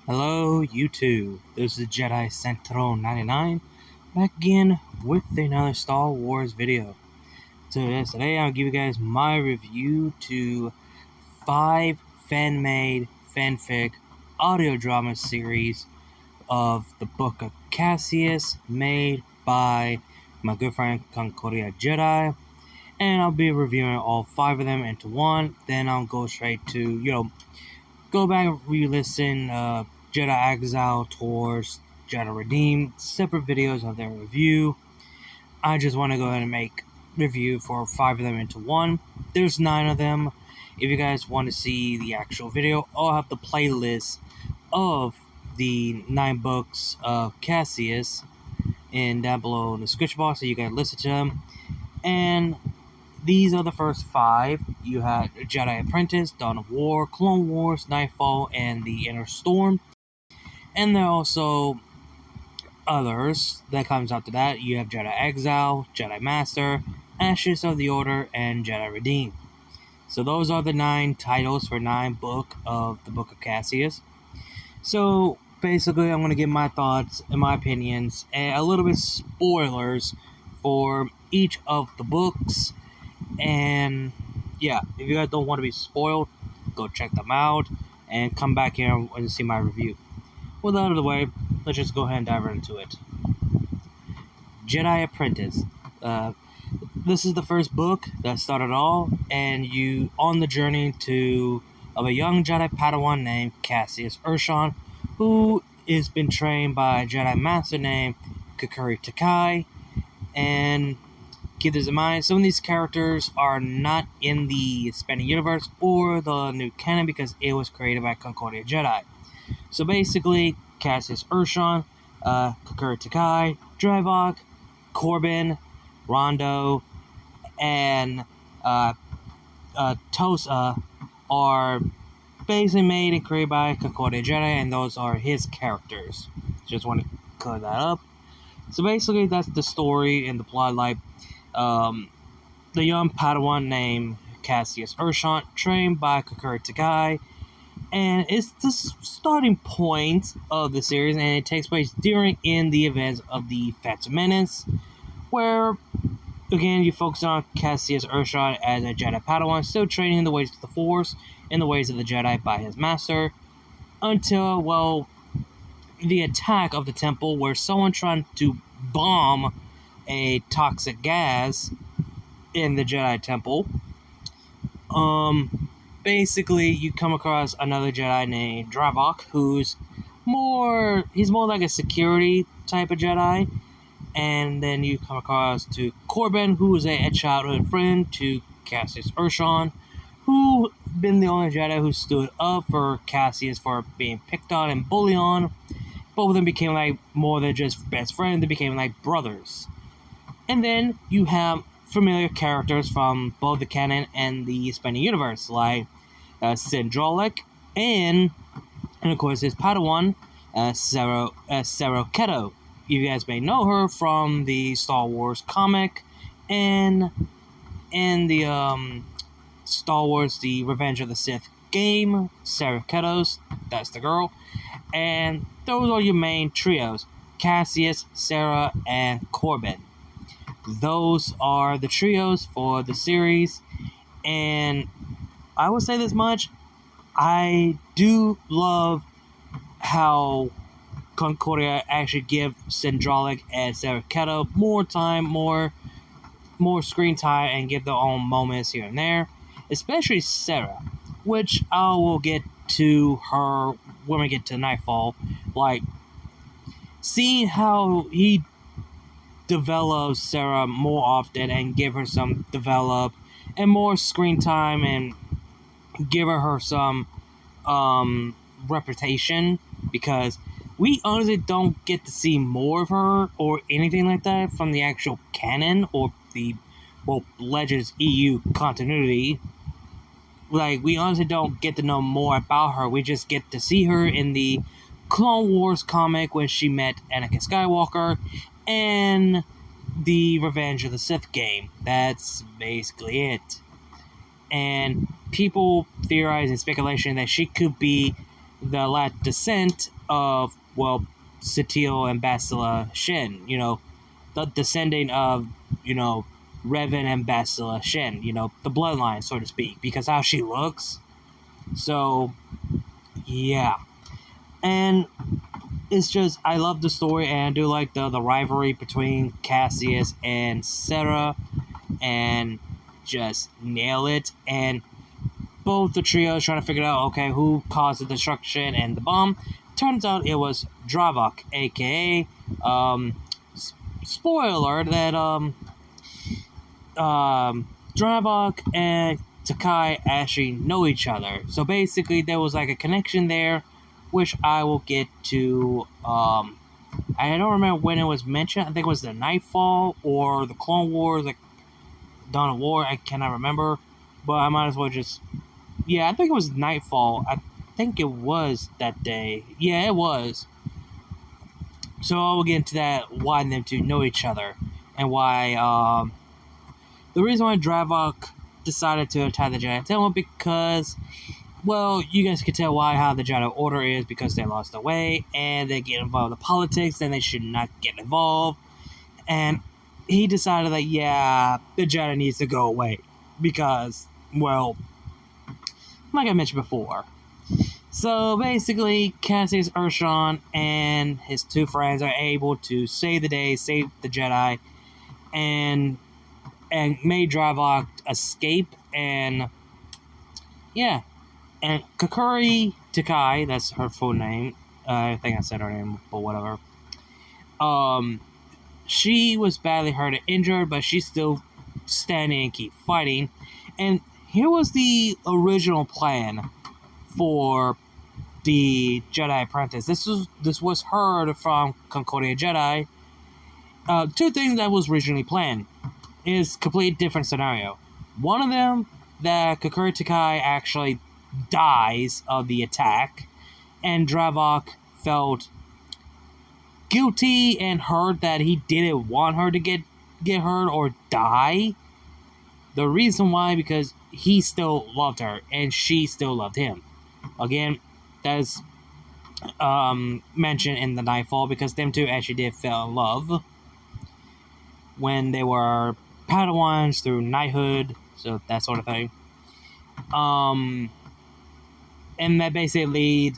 Hello, YouTube. This is Jedi Central 99 back again with another Star Wars video. So today I'll give you guys my review to 5 fan-made fanfic audio drama series of the Book of Caseus made by my good friend Concordia Jedi. And I'll be reviewing all 5 of them into one. Then I'll go straight to, go back and re-listen Jedi Exile tours, Jedi Redeemed, separate videos of their review. I just want to go ahead and make review for 5 of them into one. There's 9 of them. If you guys want to see the actual video, I'll have the playlist of the 9 books of Caseus and down below in the description box so you can listen to them. And these are the first 5. You had Jedi Apprentice, Dawn of War, Clone Wars, Nightfall, and the Inner Storm. And there are also others that comes after that. You have Jedi Exile, Jedi Master, Ashes of the Order, and Jedi Redeemed. So those are the 9 titles for 9 book of the Book of Caseus. So basically I'm going to give my thoughts and my opinions and a little bit spoilers for each of the books. And yeah, if you guys don't want to be spoiled, go check them out and come back here and see my review. With that out of the way, let's just go ahead and dive right into it. Jedi Apprentice. This is the first book that started all, and you on the journey of a young Jedi Padawan named Caseus Urshon, who is been trained by a Jedi Master named Kukuri Takai. And keep this in mind, some of these characters are not in the expanded universe or the new canon because it was created by Concordia Jedi. So basically, Caseus Urshon, Kukuri Takai, Drevok, Corbin, Rondo, and Tosa are basically made and created by Concordia Jedi, and those are his characters. Just want to clear that up. So basically, that's the story and the plot. Like, the young Padawan named Caseus Urshon, trained by Kukuri Takai, and it's the starting point of the series, and it takes place in the events of the Phantom Menace, where, again, you focus on Caseus Urshon as a Jedi Padawan, still training in the ways of the Force, in the ways of the Jedi by his master, until, well, the attack of the temple, where someone trying to bomb a toxic gas in the Jedi temple. Basically, you come across another Jedi named Drevok, he's more like a security type of Jedi. And then you come across to Corbin, who is a childhood friend to Caseus Urshon, who been the only Jedi who stood up for Caseus for being picked on and bullied on. Both of them became like more than just best friends, they became like brothers. And then you have familiar characters from both the canon and the expanded universe, like Syndralic and of course his Padawan, Sarah Keto. You guys may know her from the Star Wars comic and the Star Wars The Revenge of the Sith game. Sarah Ketos, that's the girl. And those are your main trios, Caseus, Sarah, and Corbin. Those are the trios for the series, and I will say this much, I do love how Concordia actually give Syndralic and Sarah Keto more time, more screen time, and give their own moments here and there, especially Sarah, which I will get to her when we get to Nightfall. Like, seeing how he develops Sarah more often and give her some develop and more screen time and give her some reputation, because we honestly don't get to see more of her or anything like that from the actual canon or the Legends EU continuity. Like, we honestly don't get to know more about her. We just get to see her in the Clone Wars comic when she met Anakin Skywalker and the Revenge of the Sith game. That's basically it. And people theorize and speculation that she could be the last descent of, well, Satil and Bastila Shin, the descending of, Revan and Bastila Shin, the bloodline, so to speak, because how she looks. So, yeah. And it's just, I love the story, and I do like the rivalry between Caseus and Sarah, and just nail it. And both the trios trying to figure out, okay, who caused the destruction and the bomb. Turns out it was Dravok, aka, spoiler, that, Dravok and Takai actually know each other. So basically, there was like a connection there, which I will get to. I don't remember when it was mentioned. I think it was the Nightfall or the Clone Wars, like Dawn of War. I cannot remember, but I might as well just. Yeah, I think it was Nightfall. I think it was that day. Yeah, it was. So I will get into that, why them two know each other, and why, the reason why Dravok decided to attack the Jedi Temple, because, well, you guys can tell how the Jedi Order is, because they lost their way, and they get involved in politics, then they should not get involved, and he decided that, yeah, the Jedi needs to go away, because, well, like I mentioned before. So basically, Cassius Urshan and his two friends are able to save the day, save the Jedi, and made Dravok escape, and yeah. And Kakuri Takai, that's her full name. I think I said her name, but whatever. She was badly hurt and injured, but she's still standing and keep fighting. And here was the original plan for the Jedi Apprentice. This was heard from Concordia Jedi. Two things that was originally planned is complete different scenario. One of them, that Kakuri Takai actually dies of the attack, and Dravok felt guilty and hurt that he didn't want her to get hurt or die. The reason why, because he still loved her and she still loved him. Again, that's mentioned in the Nightfall, because them two actually did fall in love when they were Padawans through knighthood, so that sort of thing. And that basically lead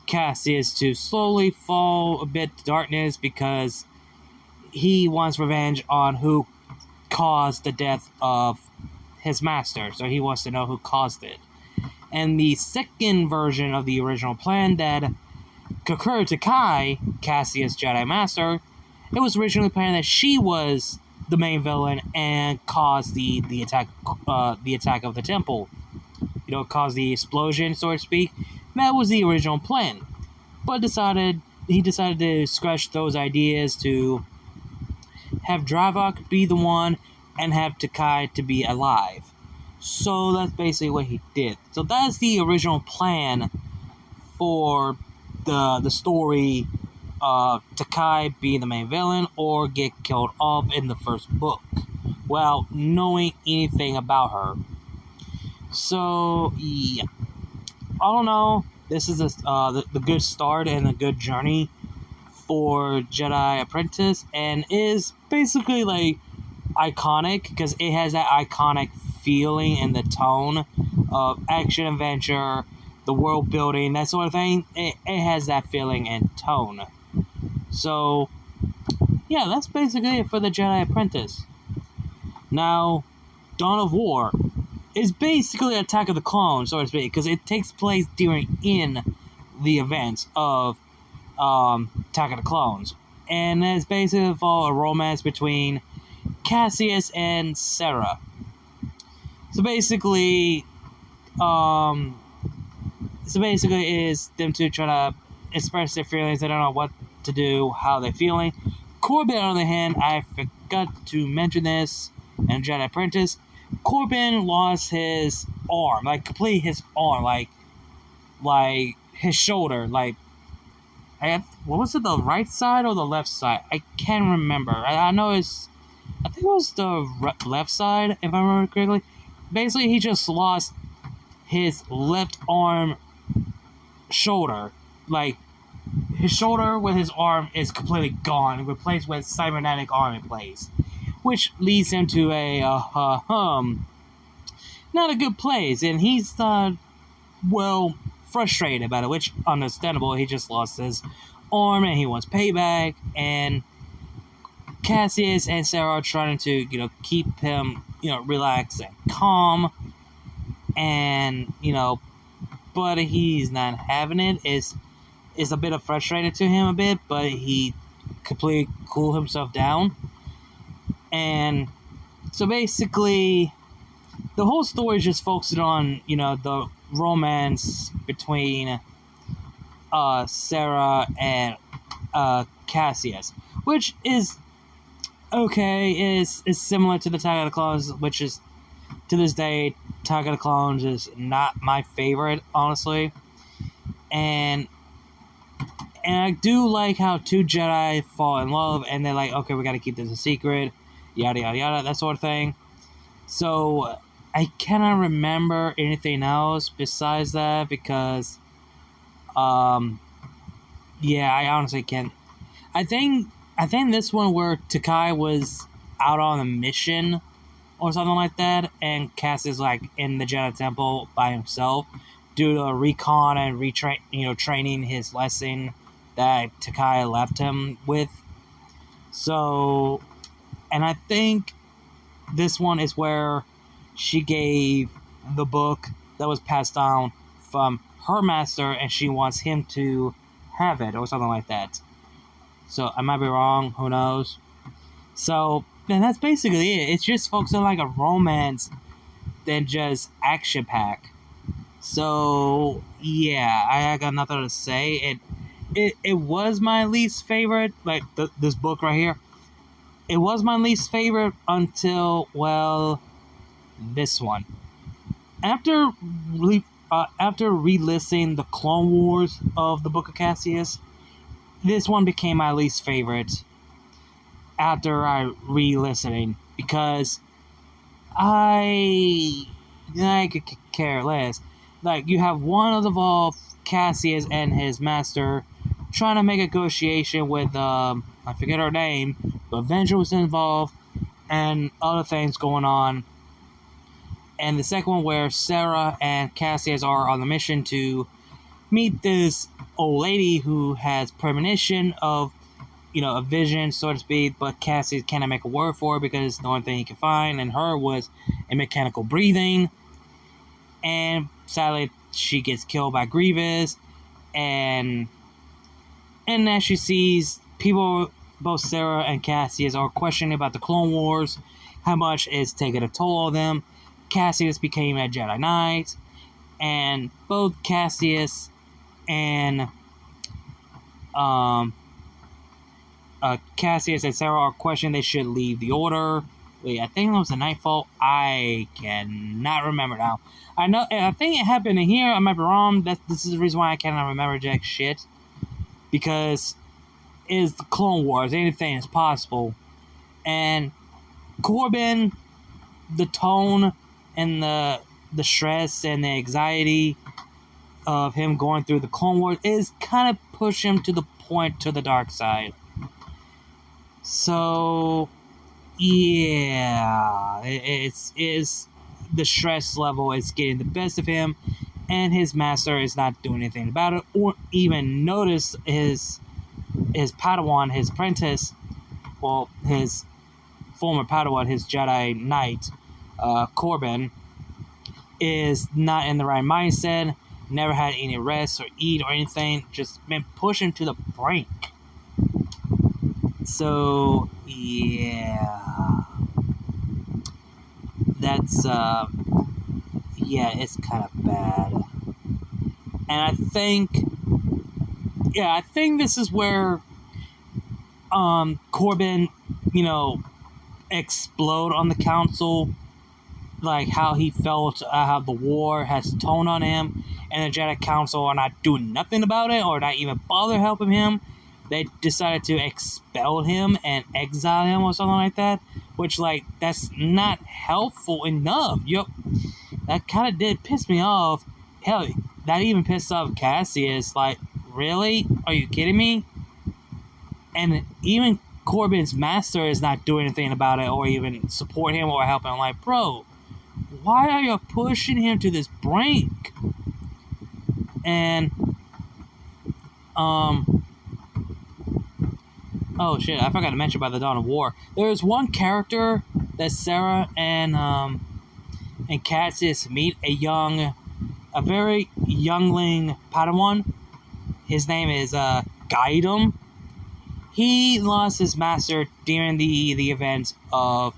Cassius to slowly fall a bit to darkness, because he wants revenge on who caused the death of his master, so he wants to know who caused it. And the second version of the original plan, that Kakuri Takai, Cassius' Jedi Master, it was originally planned that she was the main villain and caused the attack of the temple. Caused the explosion, so to speak. That was the original plan. But he decided to scratch those ideas to have Dravok be the one and have Takai to be alive. So that's basically what he did. So that's the original plan for the story of Takai being the main villain or get killed off in the first book, without knowing anything about her. So yeah, I don't know. This is the good start and a good journey for Jedi Apprentice, and is basically like iconic, because it has that iconic feeling and the tone of action adventure, the world building, that sort of thing. It has that feeling and tone. So yeah, that's basically it for the Jedi Apprentice. Now, Dawn of War is basically Attack of the Clones, so to speak, because it takes place in the events of Attack of the Clones, and it's basically a romance between Cassius and Sarah. So basically, is them two trying to express their feelings. They don't know what to do, how they're feeling. Corbin, on the other hand, I forgot to mention this in Jedi Apprentice. Corbin lost his arm, completely his arm, like his shoulder, what was it, the right side or the left side? I can't remember. I think it was the left side, if I remember correctly. Basically, he just lost his left arm shoulder, like his shoulder with his arm is completely gone, replaced with cybernetic arm in place, which leads him to a not a good place, and he's well, frustrated about it, which understandable. He just lost his arm and he wants payback, and Caseus and Sarah are trying to, keep him, relaxed and calm, and, but he's not having it. It's a bit of frustrated to him a bit, but he completely cooled himself down. And so basically, the whole story is just focused on, the romance between Sarah and Caseus, which is okay. Is similar to the Attack of the Clones, which is, to this day, Attack of the Clones is not my favorite, honestly. And I do like how two Jedi fall in love, and they're like, okay, we gotta keep this a secret, yada yada yada, that sort of thing. So I cannot remember anything else besides that, because yeah, I honestly can't. I think this one where Takai was out on a mission or something like that, and Cass is like in the Jedi Temple by himself due to recon and training his lesson that Takai left him with. So, and I think this one is where she gave the book that was passed down from her master, and she wants him to have it, or something like that. So, I might be wrong, who knows. So, and that's basically it. It's just focusing on like a romance than just action-packed. So, yeah, I got nothing to say. It was my least favorite, like this book right here. It was my least favorite until, well, this one. After re-listening the Clone Wars of the Book of Caseus, this one became my least favorite after I re-listening, because I could care less. Like, you have one of the Caseus and his master trying to make a negotiation with, I forget her name, but Venture was involved, and other things going on. And the second one where Sarah and Caseus are on the mission to meet this old lady who has premonition of, a vision, so to speak, but Caseus cannot make a word for it because the only thing he could find in her was a mechanical breathing. And sadly, she gets killed by Grievous, and as she sees people, both Sarah and Caseus are questioning about the Clone Wars, how much is taking a toll on them. Caseus became a Jedi Knight, and both Caseus and Caseus and Sarah are questioning they should leave the Order. Wait, I think it was a Nightfall. I cannot remember now. I think it happened in here. I might be wrong. This is the reason why I cannot remember jack shit. Because it's the Clone Wars. Anything is possible. And Corbin, the tone and the stress and the anxiety of him going through the Clone Wars is kind of push him to the point to the dark side. So, yeah, it's the stress level is getting the best of him, and his master is not doing anything about it, or even notice his Padawan, his apprentice, well, his former Padawan, his Jedi Knight, Corbin, is not in the right mindset, never had any rest or eat or anything, just been pushing to the brink. So, yeah, that's, it's kind of bad. And I think this is where, Corbin, explode on the council, like how he felt, how the war has told on him, and the Jedi Council are not doing nothing about it, or not even bother helping him. They decided to expel him and exile him or something like that, which, like, that's not helpful enough. that kind of did piss me off. Hell, that even pissed off Caseus. Like, really? Are you kidding me? And even Corbin's master is not doing anything about it or even support him or help him. I'm like, bro, why are you pushing him to this brink? And, oh shit, I forgot to mention about the Dawn of War. There's one character that Sarah and Cassius meet, a very youngling Padawan. His name is Gaidum. He lost his master during the event of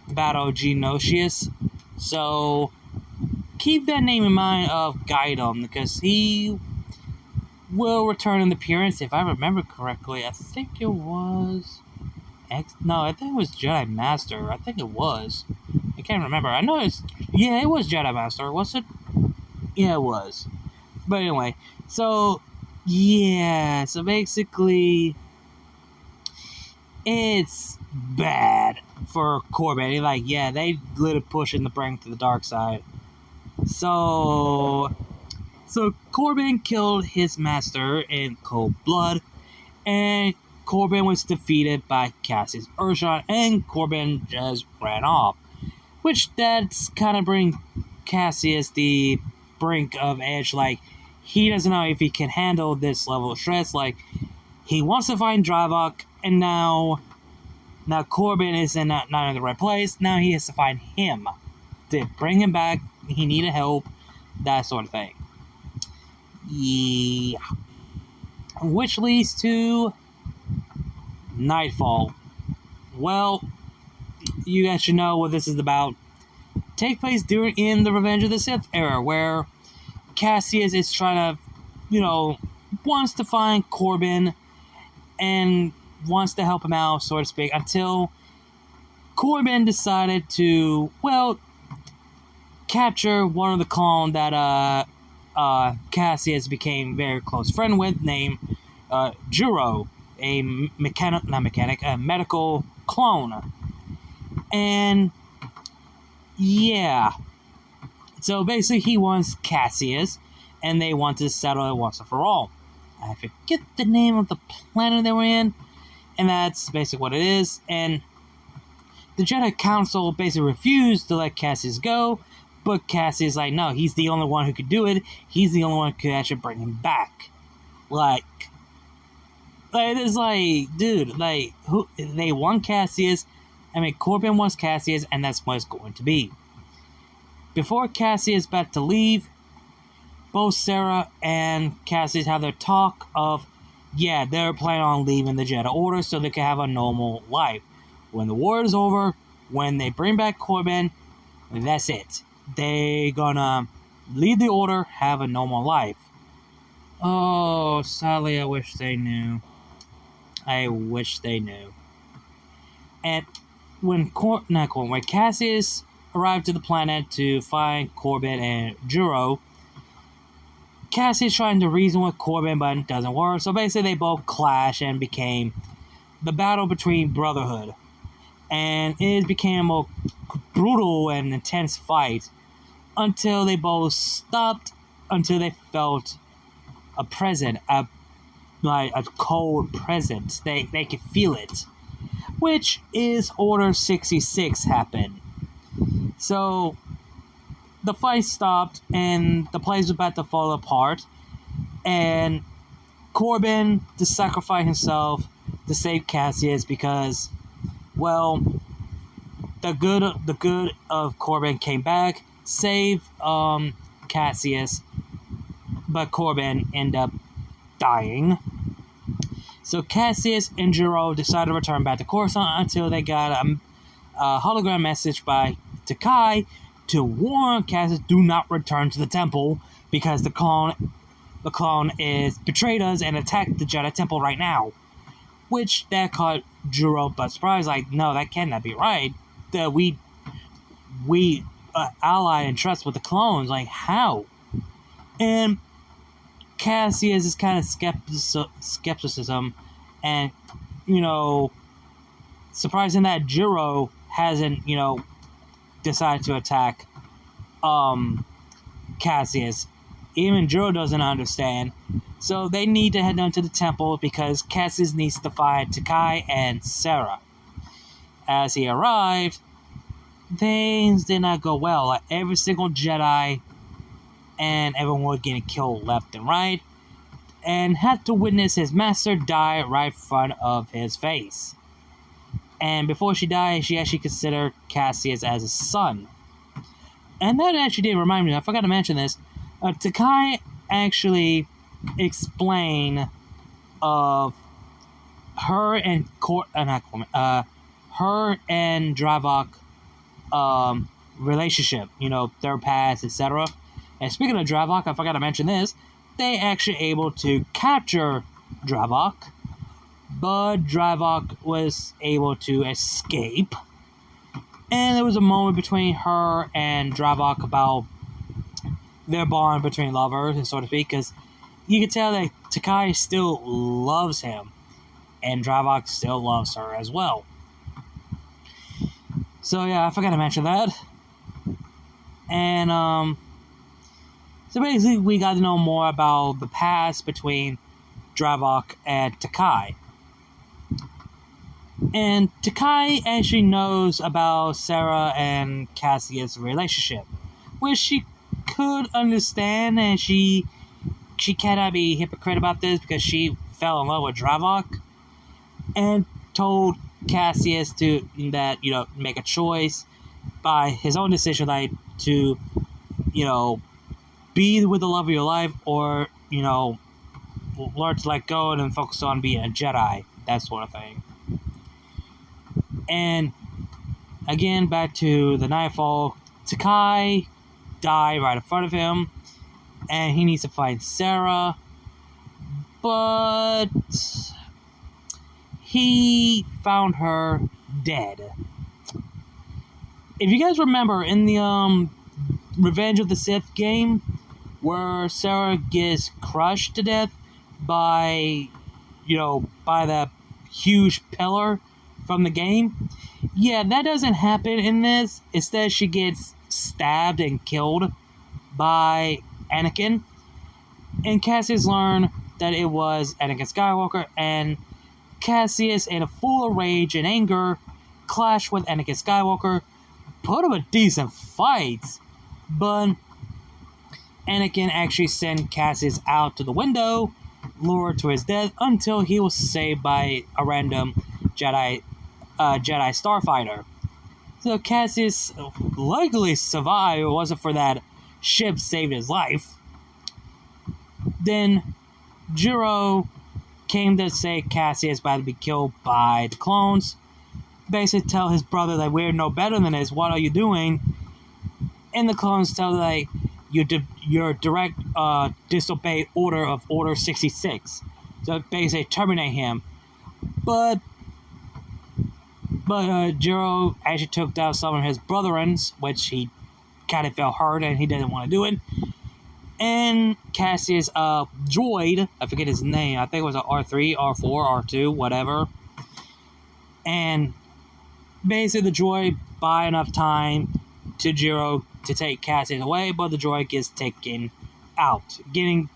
Battle Genosius. So keep that name in mind of Gaidum, because he will return in appearance, if I remember correctly. I think it was no, I think it was Jedi Master. I think it was. I can't remember. I know it was Jedi Master. Was it? Yeah, it was. But anyway, so yeah, so basically, it's bad for Corbin. Like, yeah, they literally pushing the brink to the dark side. So Corbin killed his master in cold blood, and Corbin was defeated by Cassius Urshon, and Corbin just ran off. Which that's kind of bring Cassius the brink of edge. Like, he doesn't know if he can handle this level of stress. Like, he wants to find Dravok, and now Corbin is not in the right place. Now he has to find him to bring him back. He needed help, that sort of thing. Yeah. Which leads to Nightfall. Well, you guys should know what this is about. Take place in the Revenge of the Sith era, where Cassius is trying to, wants to find Corbin and wants to help him out, so to speak, until Corbin decided to, capture one of the clone that Cassius became very close friend with, named Juro, a medical clone. And yeah, so basically he wants Cassius, and they want to settle it once and for all. I forget the name of the planet they were in, and that's basically what it is. And the Jedi Council basically refused to let Cassius go, but Cassius is like, no, he's the only one who could do it. He's the only one who could actually bring him back. Like it's like, dude, like, who they want Cassius. I mean, Corbin wants Cassius, and that's what it's going to be. Before Cassius is about to leave, both Sarah and Cassius have their talk of, yeah, they're planning on leaving the Jedi Order so they can have a normal life. When the war is over, when they bring back Corbin, that's it. They're gonna leave the Order, have a normal life. Oh, sadly, I wish they knew. I wish they knew. And when Cassius arrived to the planet to find Corbin and Juro, Cassius trying to reason with Corbin, but it doesn't work. So basically, they both clash and became the battle between Brotherhood. And it became a brutal and intense fight until they both stopped, until they felt a presence, a cold presence. They could feel it, which is Order 66 happened. So the fight stopped, and the place was about to fall apart, and Corbin to sacrifice himself to save Cassius because, well, the good of Corbin came back, saved Cassius, but Corbin ended up dying. So Cassius and Juro decided to return back to Coruscant until they got a hologram message by Takai to warn Cassius, do not return to the temple because the clone is betrayed us and attacked the Jedi Temple right now. Which that caught Juro by surprise. Like, no, that cannot be right. That we ally and trust with the clones. Like, how? And Cassius is kind of skepticism, and surprising that Juro hasn't decided to attack Caseus. Even Jiro doesn't understand. So they need to head down to the temple because Caseus needs to find Takai and Sarah. As he arrived, things did not go well. Like every single Jedi and everyone was getting killed left and right, and had to witness his master die right in front of his face. And before she died, she actually considered Caseus as a son. And that actually did remind me, I forgot to mention this, Takai actually explained of her and her and Dravok relationship, their past, etc. And speaking of Dravok, I forgot to mention this, they actually able to capture Dravok, but Dravok was able to escape. And there was a moment between her and Dravok about their bond between lovers, so to speak, because you can tell that Takai still loves him, and Dravok still loves her as well. So yeah, I forgot to mention that. And so basically we got to know more about the past between Dravok and Takai. And Takai actually knows about Sarah and Caseus' relationship, which she could understand, and she cannot be hypocrite about this because she fell in love with Dravok and told Caseus to make a choice by his own decision, like to be with the love of your life, or learn to let go and focus on being a Jedi, that sort of thing. And again, back to the Nightfall, Takai died right in front of him, and he needs to find Sarah, but he found her dead. If you guys remember in the Revenge of the Sith game, where Sarah gets crushed to death by that huge pillar from the game, yeah, that doesn't happen in this. Instead, she gets stabbed and killed by Anakin, and Cassius learned that it was Anakin Skywalker, and Cassius, in a full of rage and anger, clashed with Anakin Skywalker, put up a decent fight, but Anakin actually sent Cassius out to the window, lured to his death, until he was saved by a random Jedi starfighter. So Cassius likely survived if it wasn't for that ship saved his life. Then Jiro came to say Cassius about to be killed by the clones. Basically tell his brother that we're no better than this, what are you doing? And the clones tell like your direct disobeyed order of Order 66. So basically terminate him. But Jiro actually took down some of his brethrens, which he kind of felt hurt and he didn't want to do it. And Cassius' droid, I forget his name, I think it was an R3, R4, R2, whatever. And basically the droid buy enough time to Jiro to take Cassius away, but the droid gets taken out. Getting,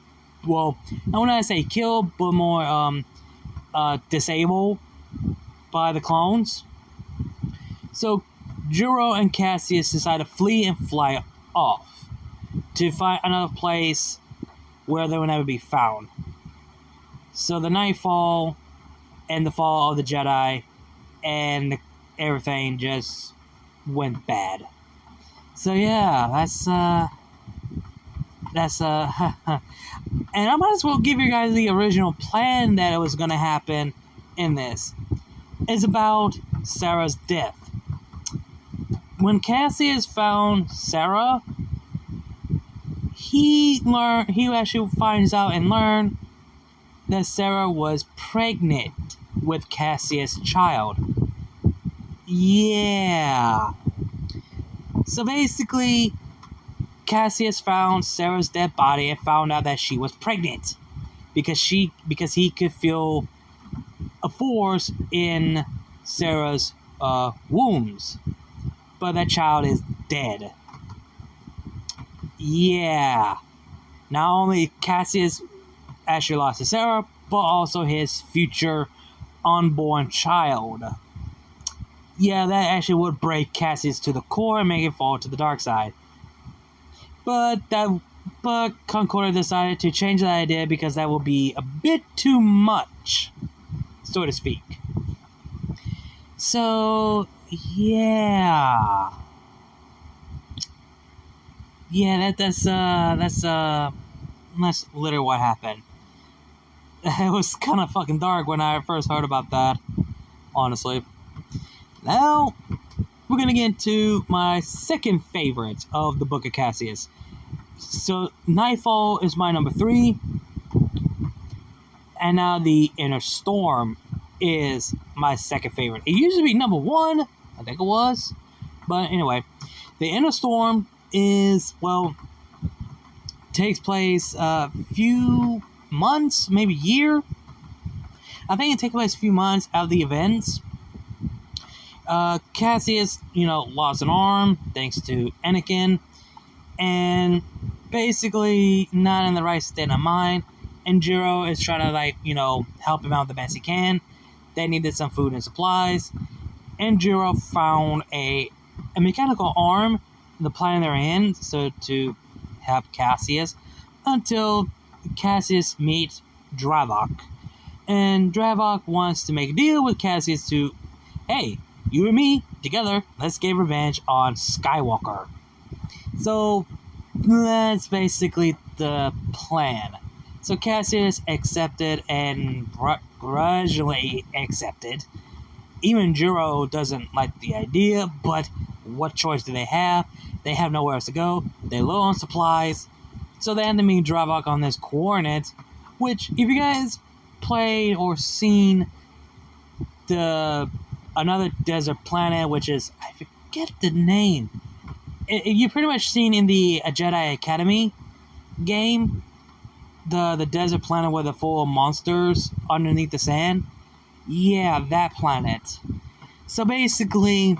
well, I want to say killed, but more disabled by the clones. So Jiro and Cassius decide to flee and fly off to find another place where they will never be found. So the Nightfall and the fall of the Jedi and everything just went bad. So yeah, that's and I might as well give you guys the original plan that it was gonna happen in this. It's about Sarah's death. When Cassius found Sarah, he actually finds out and learned that Sarah was pregnant with Cassius' child. Yeah. So basically, Cassius found Sarah's dead body and found out that she was pregnant because he could feel a force in Sarah's wombs, but that child is dead. Yeah. Not only Caseus actually lost to Sarah, but also his future unborn child. Yeah, that actually would break Caseus to the core and make him fall to the dark side. But Concordia decided to change that idea because that would be a bit too much, so to speak. So yeah, that's literally what happened. It was kind of fucking dark when I first heard about that, honestly. Now, we're gonna get into my second favorite of the Book of Caseus. So, Nightfall is my number 3, and now the Inner Storm is my second favorite. It used to be number 1, I think it was, but anyway, the Inner Storm is, well, takes place a few months, maybe year. I think it takes place a few months out of the events. Caseus, lost an arm thanks to Anakin, and basically not in the right state of mind. And Jiro is trying to, help him out the best he can. They needed some food and supplies. And Jiro found a mechanical arm in the planet they're in, so to help Caseus, until Caseus meets Dravok. And Dravok wants to make a deal with Caseus to, hey, you and me, together, let's get revenge on Skywalker. So, that's basically the plan. So Caseus accepted and gradually accepted. Even Jiro doesn't like the idea, but what choice do they have? They have nowhere else to go. They're low on supplies. So they had to meet Dravok on this coordinate, which, if you guys played or seen another desert planet, which is, I forget the name. You pretty much seen in the Jedi Academy game, the desert planet where they're full of monsters underneath the sand. Yeah, that planet. So basically,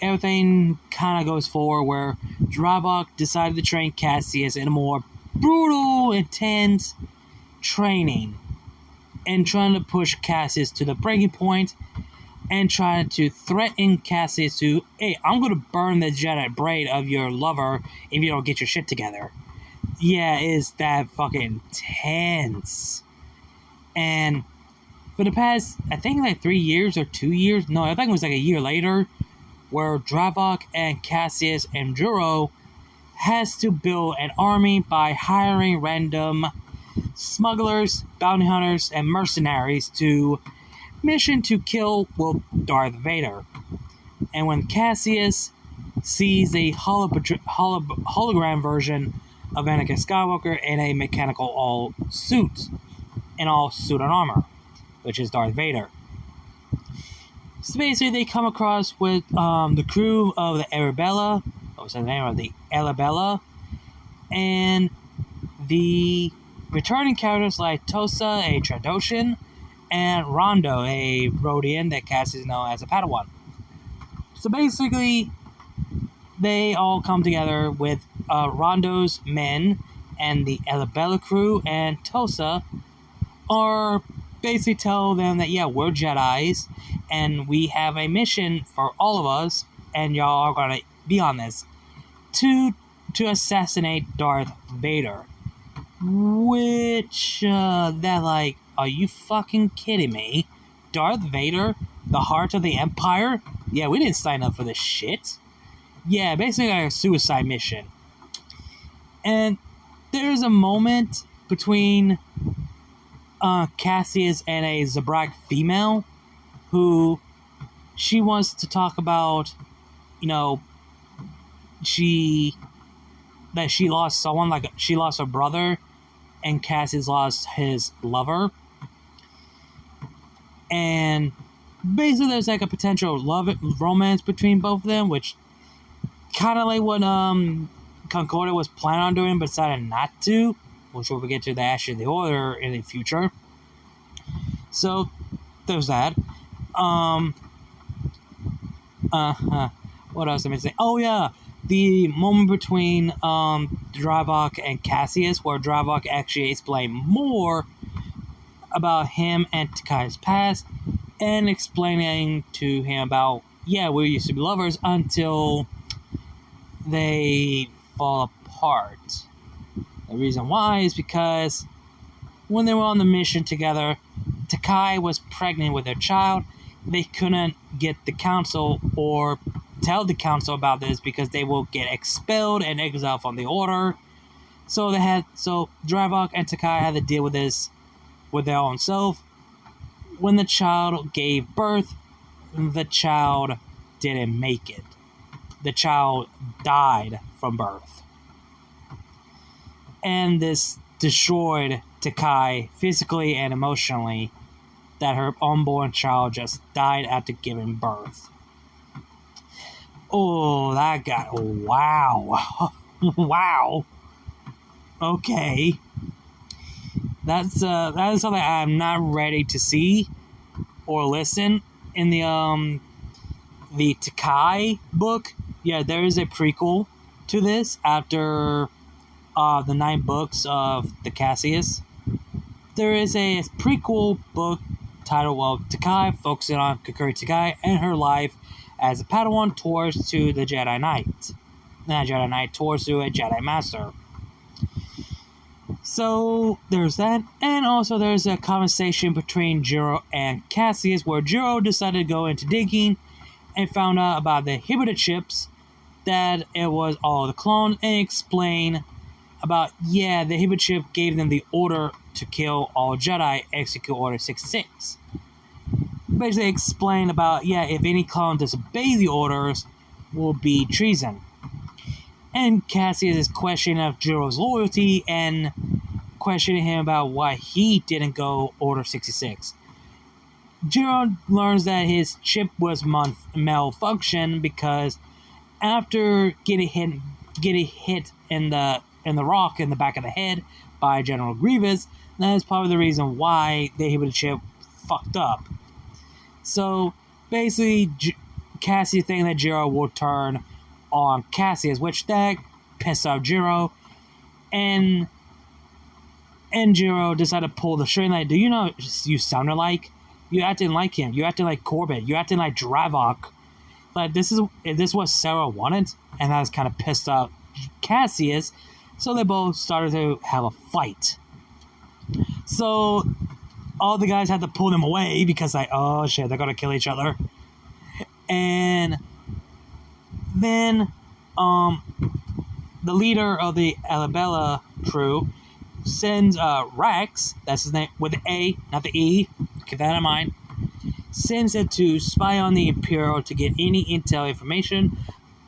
everything kind of goes forward where Dravok decided to train Caseus in a more brutal, intense training, and trying to push Caseus to the breaking point, and trying to threaten Caseus to, hey, I'm going to burn the Jedi braid of your lover if you don't get your shit together. Yeah, it's that fucking tense. And for the past, I think 3 years or 2 years, no, I think it was a year later, where Dravok and Caseus and Jiro has to build an army by hiring random smugglers, bounty hunters, and mercenaries to mission to kill Darth Vader. And when Caseus sees a hologram version of Anakin Skywalker in a mechanical suit and armor, which is Darth Vader. So basically, they come across with the crew of the Arabella, what was the name of the Arabella, and the returning characters like Tosa, a Trandoshan, and Rondo, a Rodian that Cassius is known as a Padawan. So basically, they all come together with Rondo's men and the Arabella crew, and Tosa are basically tell them that, yeah, we're Jedis, and we have a mission for all of us, and y'all are going to be on this, to assassinate Darth Vader. Which, are you fucking kidding me? Darth Vader? The heart of the Empire? Yeah, we didn't sign up for this shit. Yeah, basically like a suicide mission. And there's a moment between Cassius and a Zabrak female who she wants to talk about, she lost someone, like she lost her brother, and Cassius lost his lover. And basically there's like a potential romance between both of them, which kind of like what Concordia was planning on doing but decided not to, which we'll get to the Ashes of the Order in the future. So there's that. What else am I saying? Oh yeah, the moment between Dravok and Caseus, where Dravok actually explained more about him and Takai's past, and explaining to him about, yeah, we used to be lovers until they fall apart. The reason why is because when they were on the mission together, Takai was pregnant with their child. They couldn't get the council or tell the council about this because they will get expelled and exiled from the order. So Dravok and Takai had to deal with this with their own self. When the child gave birth, the child didn't make it. The child died from birth. And this destroyed Takai physically and emotionally, that her unborn child just died after giving birth. Oh, that guy. Wow. Wow. Okay. That is something I'm not ready to see or listen in the Takai book. Yeah, there is a prequel to this after the 9 books of the Caseus. There is a prequel book titled, well, Takai, focusing on Kakuri Takai and her life as a Padawan towards to the Jedi Knight. Not Jedi Knight, towards to a Jedi Master. So, there's that. And also there's a conversation between Jiro and Caseus where Jiro decided to go into digging and found out about the inhibitor chips, that it was all the clones, and explain about, yeah, the inhibitor chip gave them the order to kill all Jedi, execute Order 66. Basically explain about, yeah, if any clone disobey the orders, will be treason. And Cassius is questioning of Jiro's loyalty and questioning him about why he didn't go Order 66. Jiro learns that his chip was malfunctioned because after getting hit in the rock in the back of the head by General Grievous, that is probably the reason why the inhibitor chip fucked up. So basically, Cassius thinking that Jiro will turn on Cassius, which that pissed off Jiro, and Jiro decided to pull the string. Like, do you know you sounded like? You acting like him. You acting like Corbett. You acting like Dravok. Like, this is what Sarah wanted, and that was kind of pissed off Cassius. So they both started to have a fight. So all the guys had to pull them away because, like, oh shit, they're gonna kill each other. And then the leader of the Alabella crew sends Rex, that's his name, with the A, not the E, keep that in mind, sends it to spy on the Imperial to get any intel information,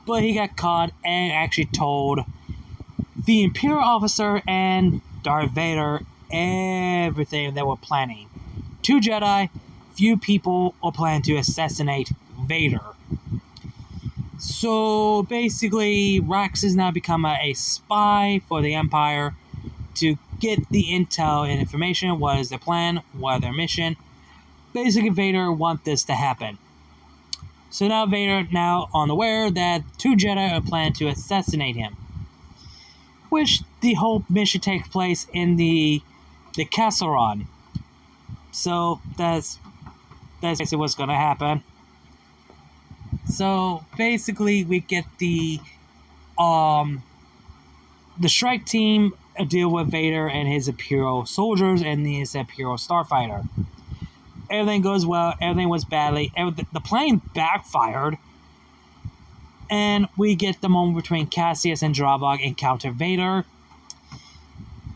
but he got caught and actually told the Imperial officer and Darth Vader everything they were planning. 2 Jedi, few people are planning to assassinate Vader. So basically, Rex has now become a spy for the Empire to get the intel and information. What is their plan? What is their mission? Basically, Vader wants this to happen. So now Vader now unaware that 2 Jedi are planning to assassinate him. Which the whole mission takes place in the castle run. So that's basically what's gonna happen. So basically we get the strike team deal with Vader and his Imperial soldiers and his Imperial starfighter. Everything goes well, everything was badly, the plane backfired, and we get the moment between Cassius and Dravok encounter Vader.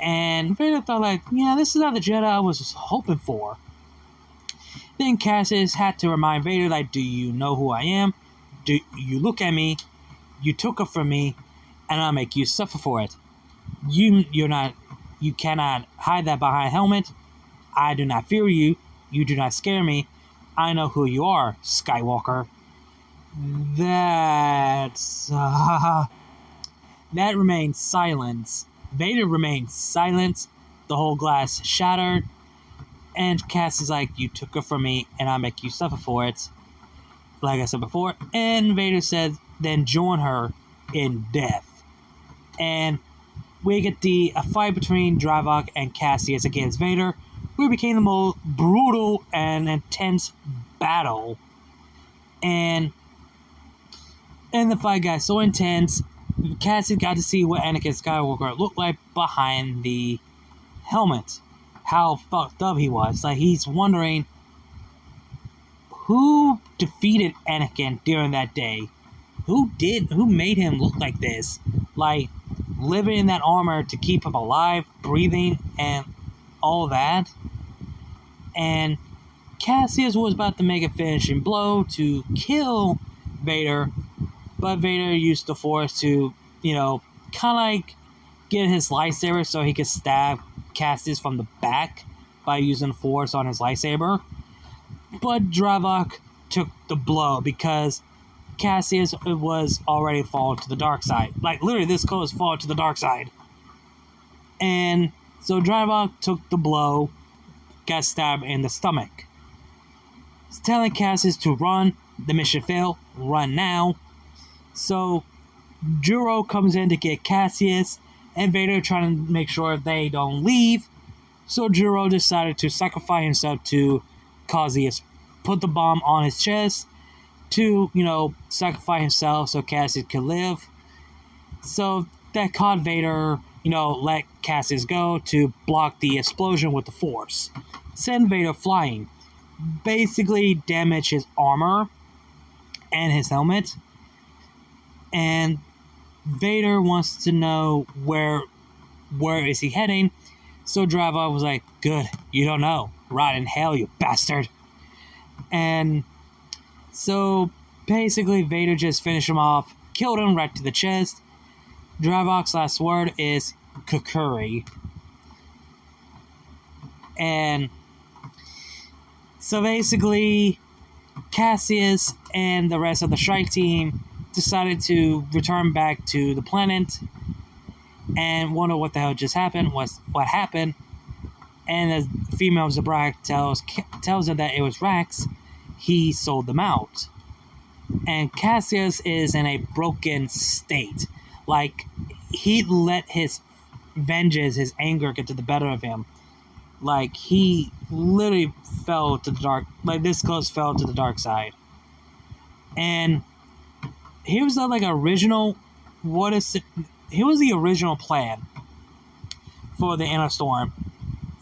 And Vader thought, like, yeah, this is not the Jedi I was hoping for. Then Cassius had to remind Vader, like, do you know who I am? Do you look at me? You took it from me, and I'll make you suffer for it. You cannot hide that behind a helmet. I do not fear you. You do not scare me. I know who you are, Skywalker. That remained silence. Vader remained silent. The whole glass shattered. And Cass is like, you took it from me, and I'll make you suffer for it. Like I said before. And Vader said, then join her in death. And we get a fight between Dryvok and Caseus against Vader, where it became the most brutal and intense battle. And the fight got so intense, Caseus got to see what Anakin Skywalker looked like behind the helmet. How fucked up he was. Like, he's wondering who defeated Anakin during that day. Who made him look like this? Like, living in that armor to keep him alive, breathing, and all that. And Caseus was about to make a finishing blow to kill Vader, but Vader used the Force to, kind of like get his lightsaber so he could stab Caseus from the back by using the Force on his lightsaber. But Dryvok took the blow because Caseus was already fallen to the dark side. Like, literally, this code is fall to the dark side. And so Dryvok took the blow, got stabbed in the stomach. He's telling Caseus to run. The mission failed. Run now. So Juro comes in to get Caseus, and Vader trying to make sure they don't leave. So Juro decided to sacrifice himself to Caseus, put the bomb on his chest to, sacrifice himself so Caseus could live. So that caught Vader, let Caseus go to block the explosion with the Force. Send Vader flying. Basically damage his armor and his helmet. And Vader wants to know where is he heading. So Dryvok was like, good, you don't know. Rot in hell, you bastard. And so basically Vader just finished him off, killed him right to the chest. Dryvok's last word is Kukuri. And so basically Caseus and the rest of the strike team decided to return back to the planet and wonder what the hell just happened, what happened. And the female Zabrak tells her that it was Rax. He sold them out. And Caseus is in a broken state. Like, he let his vengeance, his anger get to the better of him. Like, he literally fell to the dark, like, this close fell to the dark side. And here's the, original, here was the original plan for the Inner Storm.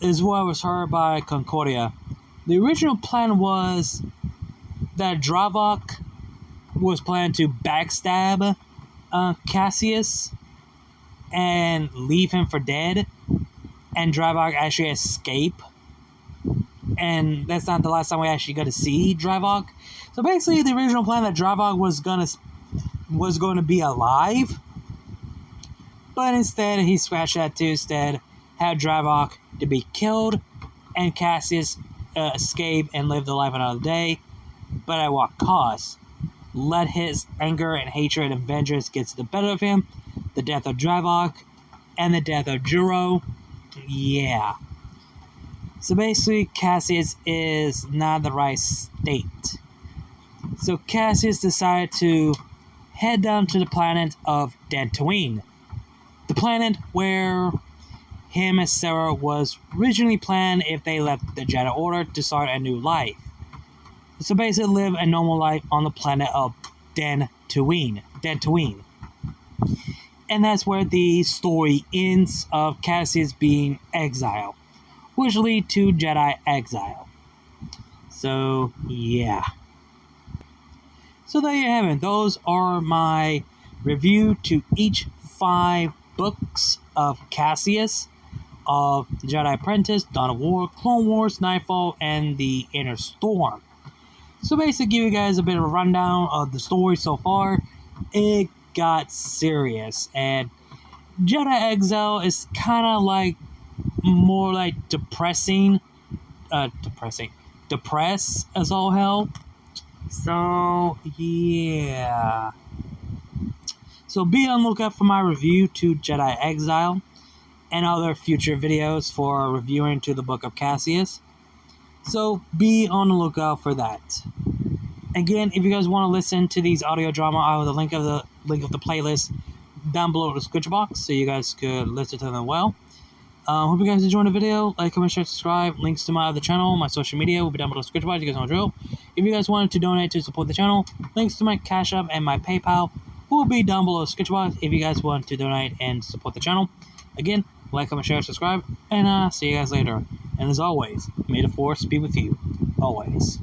Is what was heard by Concordia. The original plan was that Dryvok was planning to backstab Caseus and leave him for dead, and Dryvok actually escape. And that's not the last time we actually got to see Dryvok. So basically, the original plan that Dryvok was going to be alive, but instead he scratched that to instead have Dryvok to be killed, and Caseus escape and live the life another day. But at what cost? Let his anger and hatred and vengeance get to the better of him. The death of Dryvok and the death of Juro. Yeah. So basically, Caseus is not in the right state. So Caseus decided to head down to the planet of Dantooine. The planet where him and Sarah was originally planned if they left the Jedi Order to start a new life. So basically live a normal life on the planet of Dantooine. And that's where the story ends of Caseus being exiled, which lead to Jedi exile. So, yeah. So there you have it. Those are my review to each 5 books of Caseus, of Jedi Apprentice, Dawn of War, Clone Wars, Nightfall, and the Inner Storm. So basically give you guys a bit of a rundown of the story so far. It got serious, and Jedi Exile is kind of like more like depressed as all hell. So yeah. So be on the lookout for my review to Jedi Exile and other future videos for reviewing to the Book of Caseus. So be on the lookout for that. Again, if you guys want to listen to these audio drama, I will have the link of the playlist down below in the description box, so you guys could listen to them well. Hope you guys enjoyed the video. Like, comment, share, subscribe. Links to my other channel, my social media will be down below in the description box. You guys know the drill. If you guys wanted to donate to support the channel, links to my Cash App and my PayPal will be down below in the description box if you guys want to donate and support the channel. Again, like, comment, share, subscribe, and see you guys later. And as always, may the Force be with you. Always.